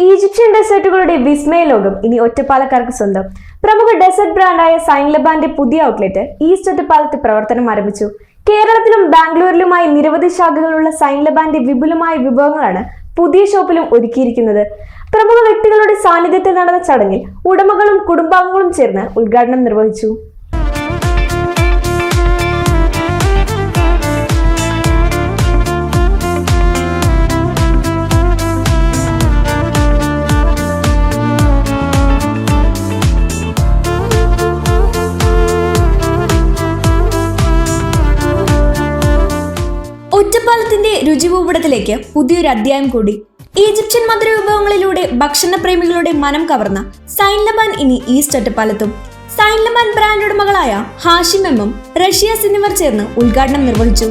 Egyptian ഡെസേർട്ടുകളുടെ വിസ്മയ ലോകം ഇനി ഒറ്റപ്പാലക്കാർക്ക് സ്വന്തം. പ്രമുഖ ഡെസേർട്ട് ബ്രാൻഡായ സൈൻലബാന്റെ പുതിയ ഔട്ട്ലെറ്റ് ഈസ്റ്റ് ഒറ്റപ്പാലത്ത് പ്രവർത്തനം ആരംഭിച്ചു. കേരളത്തിലും ബാംഗ്ലൂരിലുമായി നിരവധി ശാഖകളുള്ള സൈൻലബാന്റെ വിപുലമായ വിഭവങ്ങളാണ് പുതിയ ഷോപ്പിലും ഒരുക്കിയിരിക്കുന്നത്. പ്രമുഖ വ്യക്തികളുടെ സാന്നിധ്യത്തിൽ നടന്ന ചടങ്ങിൽ ഉടമകളും കുടുംബാംഗങ്ങളും ചേർന്ന് ഉദ്ഘാടനം നിർവഹിച്ചു. ഒറ്റപ്പാലത്തിന്റെ രുചിഭൂപടത്തിലേക്ക് പുതിയൊരു അധ്യായം കൂടി. ഈജിപ്ഷ്യൻ മധുര വിഭവങ്ങളിലൂടെ ഭക്ഷണപ്രേമികളുടെ മനം കവർന്ന സൈൻലബാൻ ഇനി ഈസ്റ്റ് ഒറ്റപ്പാലത്തും. സൈൻലബാൻ ബ്രാൻഡ് ഉടമകളായ ഹാഷിം എമ്മും റഷിയാസ് എന്നിവർ ചേർന്ന് ഉദ്ഘാടനം നിർവഹിച്ചു.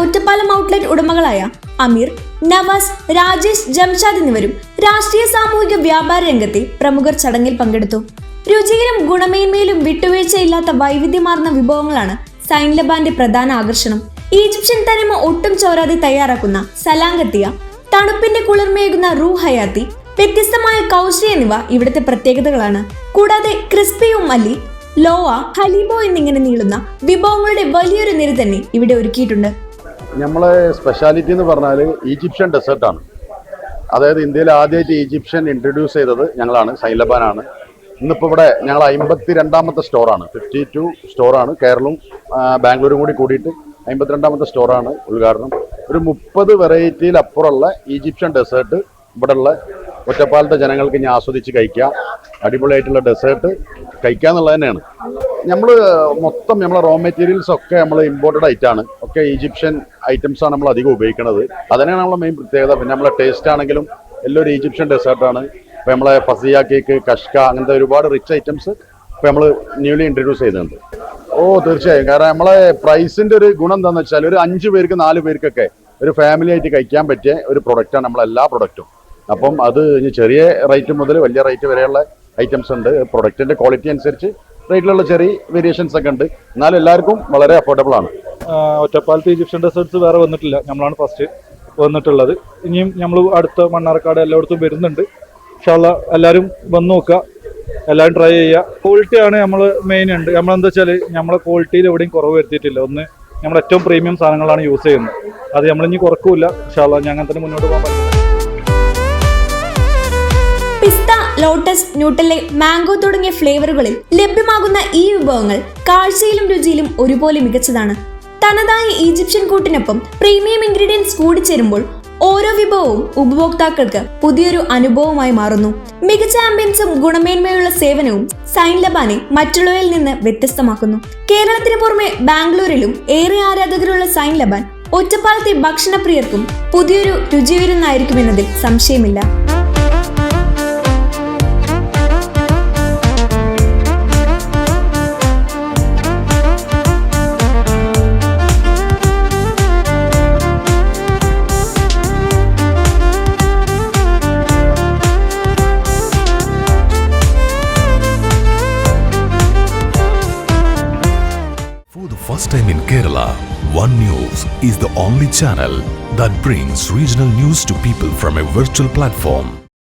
ഒറ്റപ്പാലം ഔട്ട്ലെറ്റ് ഉടമകളായ അമീർ, നവാസ്, രാജേഷ്, ജംഷാദ് എന്നിവരും രാഷ്ട്രീയ സാമൂഹിക വ്യാപാര രംഗത്തെ പ്രമുഖർ ചടങ്ങിൽ പങ്കെടുത്തു. രുചിയിലും ഗുണമേന്മയിലും വിട്ടുവീഴ്ചയില്ലാത്ത വൈവിധ്യമാർന്ന വിഭവങ്ങളാണ് സൈൻലബാന്റെ പ്രധാന ആകർഷണം. ഈജിപ്ഷ്യൻ തനിമ ഒട്ടും ചോരാതെ തയ്യാറാക്കുന്ന സലാങ്കത്തിയ, തണുപ്പിന്റെ കുളിർമയേകുന്ന റൂ ഹയാത്തി, വ്യത്യസ്തമായ കൗശി എന്നിവ ഇവിടുത്തെ പ്രത്യേകതകളാണ്. കൂടാതെ ക്രിസ്പിയും മല്ലി, ലോവ, ഹലീബോ എന്നിങ്ങനെ നീളുന്ന വിഭവങ്ങളുടെ വലിയൊരു നിര തന്നെ ഇവിടെ ഒരുക്കിയിട്ടുണ്ട്. നമ്മളെ സ്പെഷ്യാലിറ്റി എന്ന് പറഞ്ഞാൽ ഈജിപ്ഷ്യൻ ഡെസേർട്ടാണ്. അതായത് ഇന്ത്യയിൽ ആദ്യമായിട്ട് ഈജിപ്ഷ്യൻ ഇൻട്രൊഡ്യൂസ് ചെയ്തത് ഞങ്ങളാണ്, സൈൻലബാനാണ്. ഇന്നിപ്പോൾ ഇവിടെ ഞങ്ങൾ 52ാമത്തെ സ്റ്റോറാണ്, 52 സ്റ്റോറാണ്. കേരളവും ബാംഗ്ലൂരും കൂടി കൂടിയിട്ട് 52ാമത്തെ സ്റ്റോറാണ് ഉദ്ഘാടനം. ഒരു 30 വെറൈറ്റിയിലപ്പുറമുള്ള ഈജിപ്ഷ്യൻ ഡെസേർട്ട് ഇവിടെയുള്ള ഒറ്റപ്പാലത്തെ ജനങ്ങൾക്ക് ഇനി ആസ്വദിച്ച് കഴിക്കുക. അടിപൊളിയായിട്ടുള്ള ഡെസേർട്ട് കഴിക്കുക എന്നുള്ളത് തന്നെയാണ്. നമ്മൾ മൊത്തം നമ്മളെ റോ മെറ്റീരിയൽസ് ഒക്കെ നമ്മൾ ഇമ്പോർട്ടഡ് ആയിട്ടാണ്, ഒക്കെ ഈജിപ്ഷ്യൻ ഐറ്റംസ് ആണ് നമ്മൾ അധികം ഉപയോഗിക്കുന്നത്. അതന്നെയാണ് നമ്മളെ മെയിൻ പ്രത്യേകത. പിന്നെ നമ്മളെ ടേസ്റ്റ് ആണെങ്കിലും എല്ലാം ഒരു ഈജിപ്ഷ്യൻ ഡെസേർട്ടാണ്. ഇപ്പോൾ നമ്മളെ ഫസിയ കേക്ക്, കഷ്ക, അങ്ങനത്തെ ഒരുപാട് റിച്ച് ഐറ്റംസ് ഇപ്പോൾ നമ്മൾ ന്യൂലി ഇൻട്രൊഡ്യൂസ് ചെയ്യുന്നുണ്ട്. തീർച്ചയായും. കാരണം നമ്മളെ പ്രൈസിൻ്റെ ഒരു ഗുണം എന്താണെന്ന് വെച്ചാൽ ഒരു 5 പേർക്ക് 4 പേർക്കൊക്കെ ഒരു ഫാമിലി ആയിട്ട് കഴിക്കാൻ പറ്റിയ ഒരു പ്രൊഡക്റ്റാണ് നമ്മളെല്ലാ പ്രൊഡക്റ്റും. അപ്പം അത് ഇനി ചെറിയ റേറ്റ് മുതൽ വലിയ റേറ്റ് വരെയുള്ള ഐറ്റംസ് ഉണ്ട്. പ്രൊഡക്റ്റിൻ്റെ ക്വാളിറ്റി അനുസരിച്ച് റേറ്റിലുള്ള ചെറിയ വേരിയേഷൻസ് ഒക്കെ ഉണ്ട്. എന്നാലും എല്ലാവർക്കും വളരെ അഫോർഡബിൾ ആണ്. ഒറ്റപ്പാലത്ത് ഈജിപ്ഷ്യൻ ഡെസേർട്ട്സ് വേറെ വന്നിട്ടില്ല, നമ്മളാണ് ഫസ്റ്റ് വന്നിട്ടുള്ളത്. ഇനിയും നമ്മൾ അടുത്ത മണ്ണാർക്കാട് എല്ലായിടത്തും വരുന്നുണ്ട്. ഇൻഷാല്ലാ എല്ലാവരും വന്ന് നോക്കുക, എല്ലാവരും ട്രൈ ചെയ്യുക. ക്വാളിറ്റിയാണ് നമ്മൾ മെയിൻ ഉണ്ട്. നമ്മളെന്താ വെച്ചാൽ നമ്മളെ ക്വാളിറ്റിയിൽ എവിടെയും കുറവ് വരുത്തിയിട്ടില്ല. ഒന്ന് നമ്മൾ ഏറ്റവും പ്രീമിയം സാധനങ്ങളാണ് യൂസ് ചെയ്യുന്നത്. അത് നമ്മളിനി കുറക്കില്ല. ഇൻഷാല്ലാ ഞാൻ അങ്ങനെ തന്നെ മുന്നോട്ട് പോകാൻ പറ്റും. പിസ്ത, ലോട്ടസ്, ന്യൂട്ടല്ലെ, മാംഗോ തുടങ്ങിയ ഫ്ലേവറുകളിൽ ലഭ്യമാകുന്ന ഈ വിഭവങ്ങൾ കാഴ്ചയിലും രുചിയിലും ഒരുപോലെ മികച്ചതാണ്. തനതായ ഈജിപ്ഷ്യൻ കൂട്ടിനൊപ്പം പ്രീമിയം ഇൻഗ്രീഡിയൻസ് കൂടിച്ചേരുമ്പോൾ ഓരോ വിഭവവും ഉപഭോക്താക്കൾക്ക് പുതിയൊരു അനുഭവമായി മാറുന്നു. മികച്ച ആംബിയൻസും ഗുണമേന്മയുള്ള സേവനവും സൈൻലബാനെ മറ്റുള്ളവരിൽ നിന്ന് വ്യത്യസ്തമാക്കുന്നു. കേരളത്തിന് പുറമെ ബാംഗ്ലൂരിലും ഏറെ ആരാധകരുള്ള സൈൻലബാൻ ഒറ്റപ്പാലത്തെ ഭക്ഷണപ്രിയർക്കും പുതിയൊരു രുചിവിരുന്നായിരിക്കുമെന്നതിൽ സംശയമില്ല. First time in Kerala, One News is the only channel that brings regional news to people from a virtual platform.